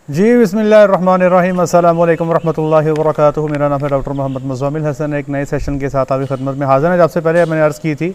जी बिस्मिल्लाहिर्रहमानिर्रहीम अस्सलामु अलैकुम वरहमतुल्लाहि वबरकातुहू। मेरा नाम है डॉक्टर मोहम्मद मुज़म्मिल हसन। एक नए सेशन के साथ आपकी खिदमत में हाज़िर हैं। आपसे पहले मैंने अर्ज़ की थी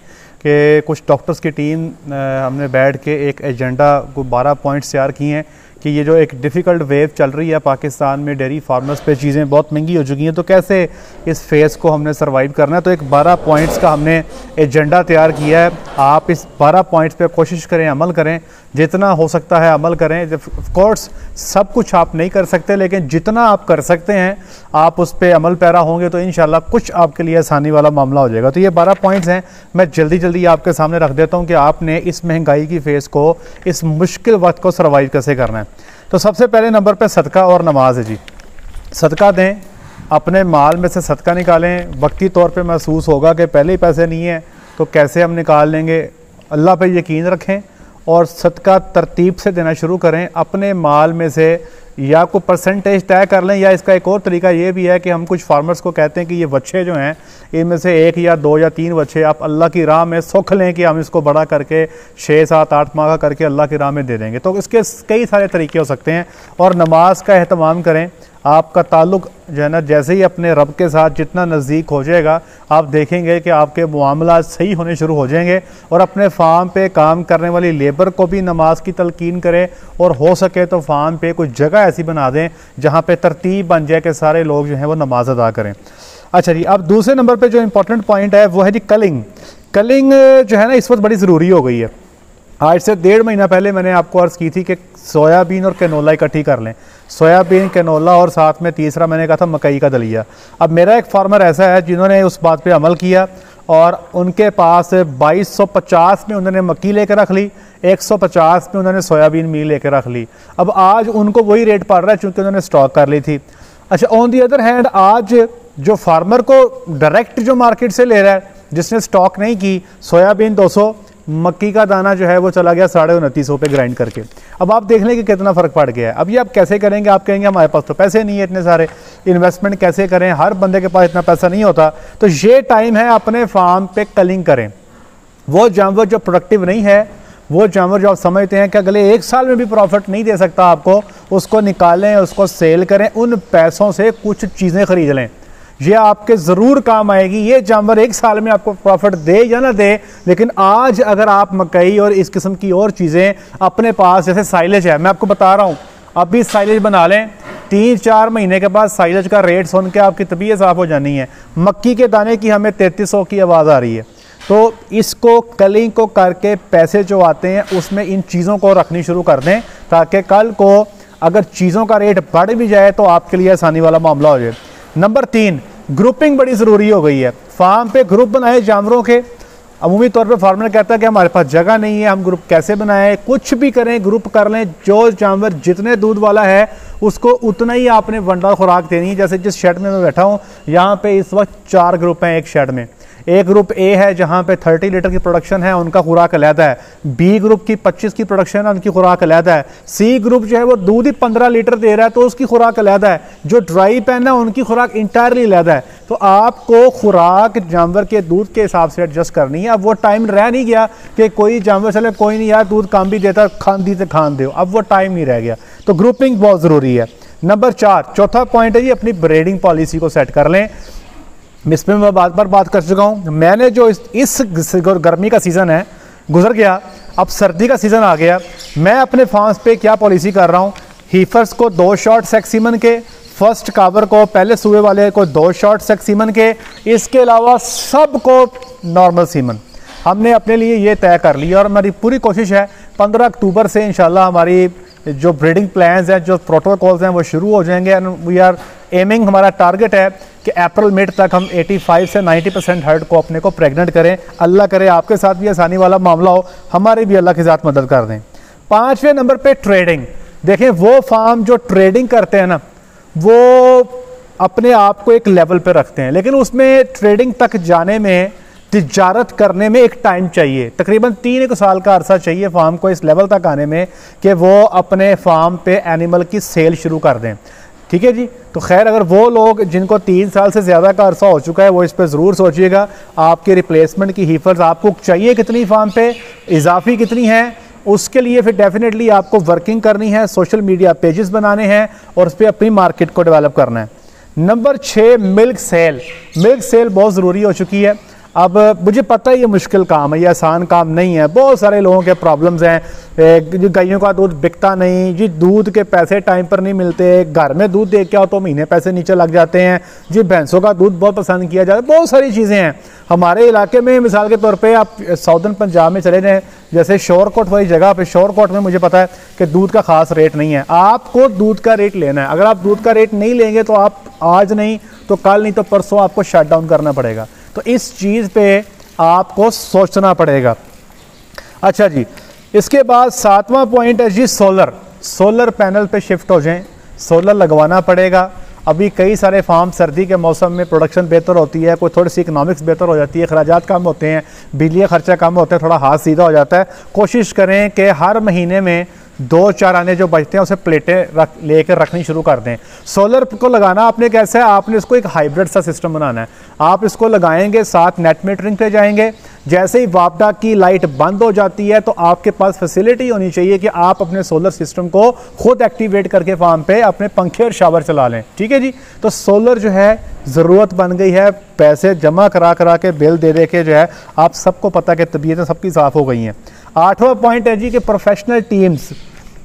कि कुछ डॉक्टर्स की टीम हमने बैठ के एक एजेंडा को 12 पॉइंट्स तैयार किए हैं कि ये जो एक डिफ़िकल्ट वेव चल रही है पाकिस्तान में, डेयरी फार्मर्स पे चीज़ें बहुत महंगी हो चुकी हैं, तो कैसे इस फेज़ को हमने सर्वाइव करना है। तो एक 12 पॉइंट्स का हमने एजेंडा तैयार किया है। आप इस 12 पॉइंट्स पे कोशिश करें, अमल करें, जितना हो सकता है अमल करें। ऑफ कोर्स सब कुछ आप नहीं कर सकते, लेकिन जितना आप कर सकते हैं आप उस पर अमल पैरा होंगे तो इंशाल्लाह कुछ आपके लिए आसानी वाला मामला हो जाएगा। तो ये 12 पॉइंट्स हैं, मैं जल्दी जल्दी आपके सामने रख देता हूं कि आपने इस महंगाई की फेज़ को, इस मुश्किल वक्त को सर्वाइव कैसे करना है। तो सबसे पहले नंबर पे सदका और नमाज है जी। सदका दें, अपने माल में से सदका निकालें। वक्ती तौर पे महसूस होगा कि पहले ही पैसे नहीं हैं तो कैसे हम निकाल लेंगे, अल्लाह पे यकीन रखें और सदका तरतीब से देना शुरू करें। अपने माल में से या कोई परसेंटेज तय कर लें, या इसका एक और तरीका ये भी है कि हम कुछ फार्मर्स को कहते हैं कि ये बच्चे जो हैं इनमें से 1 या 2 या 3 बच्चे आप अल्लाह की राह में सुख लें कि हम इसको बड़ा करके 6, 7, 8 माह का करके अल्लाह की राह में दे देंगे। तो इसके कई सारे तरीके हो सकते हैं। और नमाज का एहतमाम करें। आपका ताल्लुक़ जो है ना, जैसे ही अपने रब के साथ जितना नज़दीक हो जाएगा आप देखेंगे कि आपके मामला सही होने शुरू हो जाएंगे। और अपने फार्म पे काम करने वाली लेबर को भी नमाज की तलकीन करें, और हो सके तो फार्म पे कुछ जगह ऐसी बना दें जहाँ पे तरतीब बन जाए कि सारे लोग जो हैं वो नमाज अदा करें। अच्छा जी, अब दूसरे नंबर पर जो इंपॉर्टेंट पॉइंट है वो है जी कलिंग। कलिंग जो है ना इस वक्त बड़ी ज़रूरी हो गई है। आज से 1.5 महीना पहले मैंने आपको अर्ज़ की थी कि सोयाबीन और कैनोला इकट्ठी कर लें। सोयाबीन, कैनोला और साथ में तीसरा मैंने कहा था मकई का दलिया। अब मेरा एक फार्मर ऐसा है जिन्होंने उस बात पे अमल किया और उनके पास 2250 में उन्होंने मक्की लेकर रख ली, 150 में उन्होंने सोयाबीन मील लेकर रख ली। अब आज उनको वही रेट पड़ रहा है चूँकि उन्होंने स्टॉक कर ली थी। अच्छा, ऑन दी अदर हैंड आज जो फार्मर को डायरेक्ट जो मार्केट से ले रहा है, जिसने स्टॉक नहीं की, सोयाबीन 200, मक्की का दाना जो है वो चला गया 2950 पे ग्राइंड करके। अब आप देख लें कि कितना फ़र्क पड़ गया है। अब ये आप कैसे करेंगे? आप कहेंगे हमारे पास तो पैसे नहीं है इतने सारे, इन्वेस्टमेंट कैसे करें, हर बंदे के पास इतना पैसा नहीं होता। तो ये टाइम है अपने फार्म पे कलिंग करें। वो जानवर जो प्रोडक्टिव नहीं है, वो जानवर जो आप समझते हैं कि अगले 1 साल में भी प्रॉफिट नहीं दे सकता आपको, उसको निकालें, उसको सेल करें, उन पैसों से कुछ चीज़ें खरीद लें। ये आपके ज़रूर काम आएगी। ये जानवर 1 साल में आपको प्रॉफिट दे या ना दे, लेकिन आज अगर आप मकई और इस किस्म की और चीज़ें अपने पास, जैसे साइलेज है, मैं आपको बता रहा हूँ, अभी साइलेज बना लें, 3-4 महीने के बाद साइलेज का रेट सुन के आपकी तबीयत साफ़ हो जानी है। मक्की के दाने की हमें 3300 की आवाज़ आ रही है। तो इसको कलिंग को करके पैसे जो आते हैं उसमें इन चीज़ों को रखनी शुरू कर दें, ताकि कल को अगर चीज़ों का रेट बढ़ भी जाए तो आपके लिए आसानी वाला मामला हो जाए। नंबर 3, ग्रुपिंग बड़ी ज़रूरी हो गई है। फार्म पे ग्रुप बनाए जानवरों के। अमूमी तौर पे फार्मर कहता है कि हमारे पास जगह नहीं है, हम ग्रुप कैसे बनाएं? कुछ भी करें, ग्रुप कर लें। जो जानवर जितने दूध वाला है उसको उतना ही आपने वंडा खुराक देनी है। जैसे जिस शेड में मैं बैठा हूँ, यहाँ पे इस वक्त 4 ग्रुप हैं एक शेड में। एक ग्रुप ए है जहाँ पे 30 लीटर की प्रोडक्शन है, उनका खुराक अलहदा है। बी ग्रुप की 25 की प्रोडक्शन है, उनकी खुराक अलहदा है। सी ग्रुप जो है वो दूध ही 15 लीटर दे रहा है तो उसकी खुराक अलहदा है। जो ड्राई पेन है उनकी खुराक इंटायरली अलहदा है। तो आपको खुराक जानवर के दूध के हिसाब से एडजस्ट करनी है। अब वो टाइम रह नहीं गया कि कोई जानवर चले कोई नहीं यार दूध कम भी देता, खान दी तो खान दो, अब वो टाइम नहीं रह गया। तो ग्रुपिंग बहुत ज़रूरी है। नंबर 4, चौथा पॉइंट है जी, अपनी ब्रीडिंग पॉलिसी को सेट कर लें। इस पर मैं बात कर चुका हूँ। मैंने जो इस गर्मी का सीज़न है गुजर गया, अब सर्दी का सीज़न आ गया। मैं अपने फार्म्स पे क्या पॉलिसी कर रहा हूँ, हीफर्स को 2 शॉट सेक्स सीमन के, फर्स्ट कावर को, पहले सूबे वाले को 2 शॉट सेक्स सीमन के, इसके अलावा सबको नॉर्मल सीमन हमने अपने लिए ये तय कर लिया। और हमारी पूरी कोशिश है 15 अक्टूबर से इंशाल्लाह हमारी जो ब्रीडिंग प्लान्स हैं, जो प्रोटोकॉल्स हैं वो शुरू हो जाएंगे। एंड वी आर एमिंग, हमारा टारगेट है कि अप्रैल मिड तक हम 85 से 90% हर्ड को अपने को प्रेग्नेंट करें। अल्लाह करे आपके साथ भी आसानी वाला मामला हो, हमारी भी अल्लाह के साथ मदद कर दें। 5वें नंबर पे ट्रेडिंग। देखें, वो फार्म जो ट्रेडिंग करते हैं ना, वो अपने आप को एक लेवल पे रखते हैं, लेकिन उसमें ट्रेडिंग तक जाने में, तिजारत करने में एक टाइम चाहिए। तकरीबन 3 साल का अरसा चाहिए फार्म को इस लेवल तक आने में कि वो अपने फार्म पे एनिमल की सेल शुरू कर दें। ठीक है जी। तो खैर, अगर वो लोग जिनको 3 साल से ज़्यादा का अरसा हो चुका है वो इस पर ज़रूर सोचिएगा। आपके रिप्लेसमेंट की हीफर्स आपको चाहिए कितनी फार्म पे, इजाफी कितनी है, उसके लिए फिर डेफिनेटली आपको वर्किंग करनी है, सोशल मीडिया पेजेस बनाने हैं और उस पर अपनी मार्केट को डेवलप करना है। Number 6, milk cell. Milk cell बहुत ज़रूरी हो चुकी है। अब मुझे पता है ये मुश्किल काम है, ये आसान काम नहीं है। बहुत सारे लोगों के प्रॉब्लम्स हैं, जी गायों का दूध बिकता नहीं, जी दूध के पैसे टाइम पर नहीं मिलते, घर में दूध दे के आओ तो महीने पैसे नीचे लग जाते हैं, जी भैंसों का दूध बहुत पसंद किया जाता है, बहुत सारी चीज़ें हैं। हमारे इलाके में मिसाल के तौर पे आप साउदर्न पंजाब में चले जाएँ, जैसे शोरकोट वाली जगह पे, शोरकोट में मुझे पता है कि दूध का ख़ास रेट नहीं है। आपको दूध का रेट लेना है। अगर आप दूध का रेट नहीं लेंगे तो आप आज नहीं तो कल नहीं तो परसों आपको शट डाउन करना पड़ेगा। तो इस चीज़ पे आपको सोचना पड़ेगा। अच्छा जी, इसके बाद 7वां पॉइंट है जी सोलर। सोलर पैनल पे शिफ्ट हो जाएं, सोलर लगवाना पड़ेगा। अभी कई सारे फार्म सर्दी के मौसम में प्रोडक्शन बेहतर होती है, कोई थोड़ी सी इकनॉमिक्स बेहतर हो जाती है, अखराजात कम होते हैं, बिजली का खर्चा कम होता है, थोड़ा हाथ सीधा हो जाता है। कोशिश करें कि हर महीने में 2-4 आने जो बचते हैं उसे प्लेटें लेकर रखनी शुरू कर दें। सोलर को लगाना आपने कैसा है, आपने इसको एक हाइब्रिड सा सिस्टम बनाना है। आप इसको लगाएंगे, साथ नेट मीटरिंग पे जाएंगे। जैसे ही वापडा की लाइट बंद हो जाती है तो आपके पास फैसिलिटी होनी चाहिए कि आप अपने सोलर सिस्टम को खुद एक्टिवेट करके फार्म पे अपने पंखे और शावर चला लें। ठीक है जी, तो सोलर जो है ज़रूरत बन गई है। पैसे जमा करा के बिल दे के जो है, आप सबको पता कि तबीयतें सबकी साफ़ हो गई हैं। 8वां पॉइंट है जी कि प्रोफेशनल टीम्स,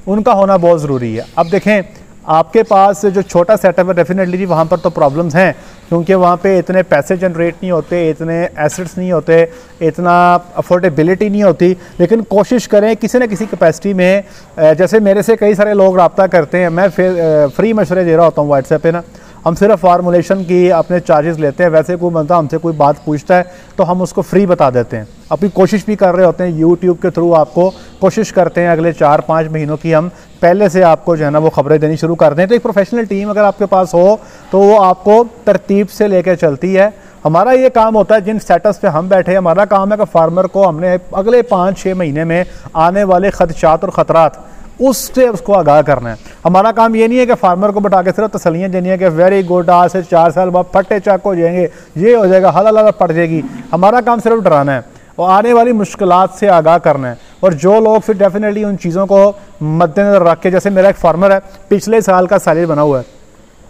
उनका होना बहुत ज़रूरी है। अब देखें, आपके पास जो छोटा सेटअप है, डेफिनेटली जी वहाँ पर तो प्रॉब्लम्स हैं, क्योंकि वहाँ पे इतने पैसे जनरेट नहीं होते, इतने एसेट्स नहीं होते, इतना अफोर्डेबिलिटी नहीं होती। लेकिन कोशिश करें किसी न किसी कैपेसिटी में, जैसे मेरे से कई सारे लोग रब्ता करते हैं, मैं फिर फ्री मशवरे दे रहा होता हूँ व्हाट्सएप पे ना। हम सिर्फ फार्मूलेशन की अपने चार्जेस लेते हैं। वैसे कोई बंदा हमसे कोई बात पूछता है तो हम उसको फ्री बता देते हैं। अपनी कोशिश भी कर रहे होते हैं, यूट्यूब के थ्रू आपको कोशिश करते हैं अगले 4-5 महीनों की हम पहले से आपको जो है ना वो खबरें देनी शुरू कर दें। तो एक प्रोफेशनल टीम अगर आपके पास हो तो वो आपको तरतीब से लेकर चलती है। हमारा ये काम होता है, जिन स्टेटस पे हम बैठे, हमारा काम है कि फार्मर को हमने अगले 5-6 महीने में आने वाले खदशात और ख़तरात उससे उसको आगाह करना है। हमारा काम ये नहीं है कि फार्मर को बैठा के सिर्फ तसलियाँ देनी है कि वेरी गुड, आज से 4 साल बाद फटे चक हो जाएंगे, ये हो जाएगा, हला पड़ जाएगी। हमारा काम सिर्फ डराना है और आने वाली मुश्किलात से आगाह करना है। और जो लोग फिर डेफिनेटली उन चीज़ों को मद्देनजर रख के, जैसे मेरा एक फार्मर है, पिछले साल का साइलेज बना हुआ है,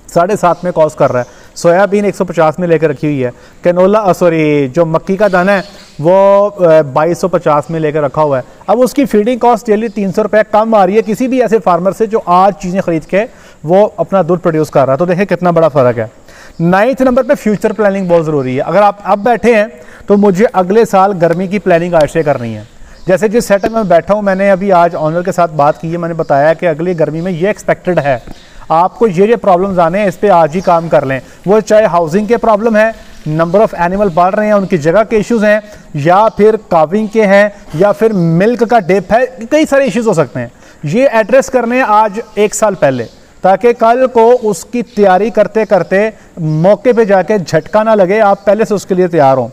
7.5 में कॉस्ट कर रहा है, सोयाबीन 150 में लेकर रखी हुई है, कैनोला जो मक्की का दाना है वो 2250 में लेकर रखा हुआ है। अब उसकी फीडिंग कॉस्ट डेली 300 रुपये कम आ रही है किसी भी ऐसे फार्मर से जो आज चीज़ें खरीद के वो अपना दूध प्रोड्यूस कर रहा है। तो देखें कितना बड़ा फ़र्क है। 9th नंबर पे फ्यूचर प्लानिंग बहुत ज़रूरी है। अगर आप अब बैठे हैं तो मुझे अगले साल गर्मी की प्लानिंग आज से करनी है। जैसे जिस सेटअप में बैठा हूँ, मैंने अभी आज ऑनर के साथ बात की है, मैंने बताया कि अगली गर्मी में ये एक्सपेक्टेड है, आपको ये प्रॉब्लम्स आने हैं, इस पर आज ही काम कर लें। वो चाहे हाउसिंग के प्रॉब्लम है, नंबर ऑफ़ एनिमल बढ़ रहे हैं, उनकी जगह के इश्यूज़ हैं, या फिर काविंग के हैं, या फिर मिल्क का डेप है, कई सारे इश्यूज़ हो सकते हैं। ये एड्रेस करने आज 1 साल पहले, ताकि कल को उसकी तैयारी करते करते मौके पे जाके झटका ना लगे, आप पहले से उसके लिए तैयार हों।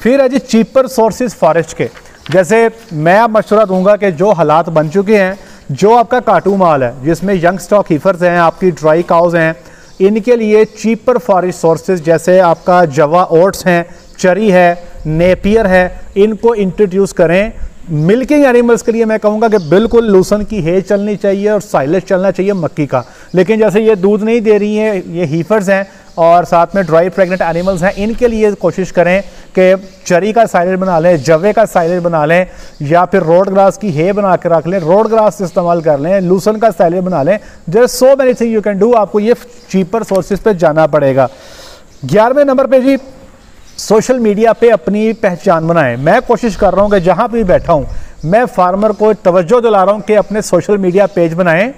फिर है जी चीपर सोर्सेज फॉरेस्ट के। जैसे मैं अब मशवरा दूंगा कि जो हालात बन चुके हैं, जो आपका काटू माल है जिसमें यंग स्टॉक हीफर्स हैं, आपकी ड्राई काउज हैं, इनके लिए चीपर फॉरेस्ट सोर्सेज जैसे आपका जवा ओट्स हैं, चरी है, नेपियर है, इनको इंट्रोड्यूस करें। मिल्किंग एनिमल्स के लिए मैं कहूँगा कि बिल्कुल लूसन की हेज चलनी चाहिए और साइलेज चलना चाहिए मक्की का। लेकिन जैसे ये दूध नहीं दे रही हैं, ये हीफर्स हैं और साथ में ड्राई प्रेग्नेंट एनिमल्स हैं, इनके लिए कोशिश करें कि चरी का साइलेज बना लें, जवे का साइलेज बना लें, या फिर रोड ग्रास की हे बना के रख लें, रोड ग्रास इस्तेमाल कर लें, लूसन का साइलेज बना लें। There so many thing you can do. आपको ये चीपर सोर्सेज पे जाना पड़ेगा। 11वें नंबर पे जी सोशल मीडिया पे अपनी पहचान बनाएं। मैं कोशिश कर रहा हूँ कि जहाँ भी बैठा हूँ मैं फार्मर को तवज्जो दिला रहा हूँ कि अपने सोशल मीडिया पेज बनाएं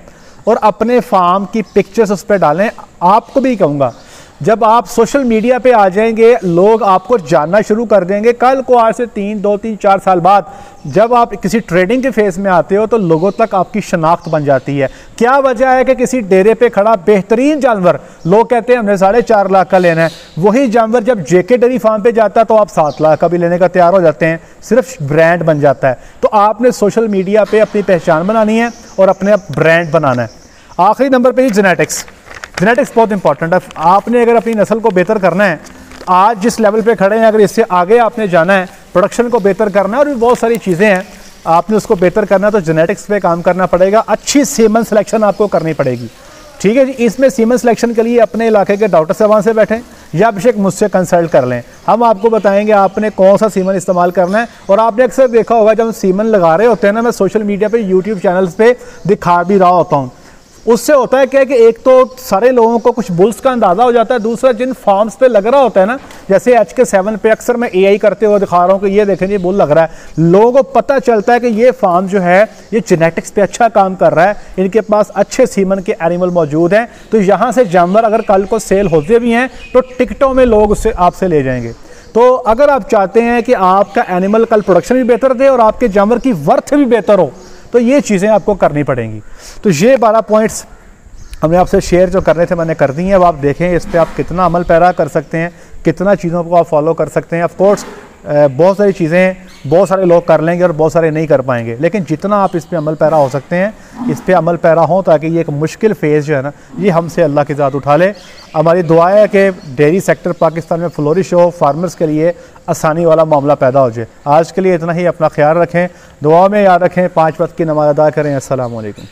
और अपने फार्म की पिक्चर्स उस पर डालें। आपको भी कहूँगा, जब आप सोशल मीडिया पे आ जाएंगे, लोग आपको जानना शुरू कर देंगे। कल को आज से 2-3-4 साल बाद जब आप किसी ट्रेडिंग के फेस में आते हो तो लोगों तक आपकी शनाख्त बन जाती है। क्या वजह है कि किसी डेरे पे खड़ा बेहतरीन जानवर, लोग कहते हैं हमने 4.5 लाख का लेना है, वही जानवर जब जेके डेयरी फार्म पे जाता है तो आप 7 लाख का भी लेने का तैयार हो जाते हैं। सिर्फ ब्रांड बन जाता है। तो आपने सोशल मीडिया पे अपनी पहचान बनानी है और अपने ब्रांड बनाना है। आखिरी नंबर पे जेनेटिक्स। जेनेटिक्स बहुत इंपॉर्टेंट है। आपने अगर अपनी नस्ल को बेहतर करना है, आज जिस लेवल पे खड़े हैं, अगर इससे आगे आपने जाना है, प्रोडक्शन को बेहतर करना है, और भी बहुत सारी चीज़ें हैं। आपने उसको बेहतर करना है तो जेनेटिक्स पे काम करना पड़ेगा, अच्छी सीमन सिलेक्शन आपको करनी पड़ेगी। ठीक है जी, इसमें सीमन सिलेक्शन के लिए अपने इलाके के डॉक्टर साहबान से बैठें या बेशक मुझसे कंसल्ट कर लें, हम आपको बताएंगे आपने कौन सा सीमन इस्तेमाल करना है। और आपने अक्सर देखा होगा जब सीमन लगा रहे होते हैं ना, मैं सोशल मीडिया पे यूट्यूब चैनल्स पे दिखा भी रहा होता हूँ, उससे होता है क्या कि एक तो सारे लोगों को कुछ बुल्स का अंदाज़ा हो जाता है, दूसरा जिन फार्म्स पे लग रहा होता है ना, जैसे HK7 पे अक्सर मैं AI करते हुए दिखा रहा हूँ कि ये देखें ये बुल लग रहा है, लोगों को पता चलता है कि ये फार्म जो है ये जेनेटिक्स पे अच्छा काम कर रहा है, इनके पास अच्छे सीमन के एनिमल मौजूद हैं, तो यहाँ से जानवर अगर कल को सेल होते भी हैं तो टिकटों में लोग उससे आपसे ले जाएंगे। तो अगर आप चाहते हैं कि आपका एनिमल कल प्रोडक्शन भी बेहतर दे और आपके जानवर की वर्थ भी बेहतर हो, तो ये चीज़ें आपको करनी पड़ेंगी। तो ये 12 पॉइंट्स हमने आपसे शेयर जो करने थे मैंने कर दी हैं। अब आप देखें इस पर आप कितना अमल पैरा कर सकते हैं, कितना चीज़ों को आप फॉलो कर सकते हैं। ऑफ कोर्स बहुत सारी चीज़ें बहुत सारे लोग कर लेंगे और बहुत सारे नहीं कर पाएंगे, लेकिन जितना आप इस पर अमल पैरा हो सकते हैं इस पर अमल पैरा हों, ताकि ये एक मुश्किल फेज़ जो है ना ये हमसे अल्लाह की ज़ात उठा ले। हमारी दुआ है कि डेयरी सेक्टर पाकिस्तान में फ्लोरिश हो, फार्मर्स के लिए आसानी वाला मामला पैदा हो जाए। आज के लिए इतना ही, अपना ख्याल रखें, दुआ में याद रखें, 5 वक्त की नमाज़ अदा करें। अस्सलाम वालेकुम।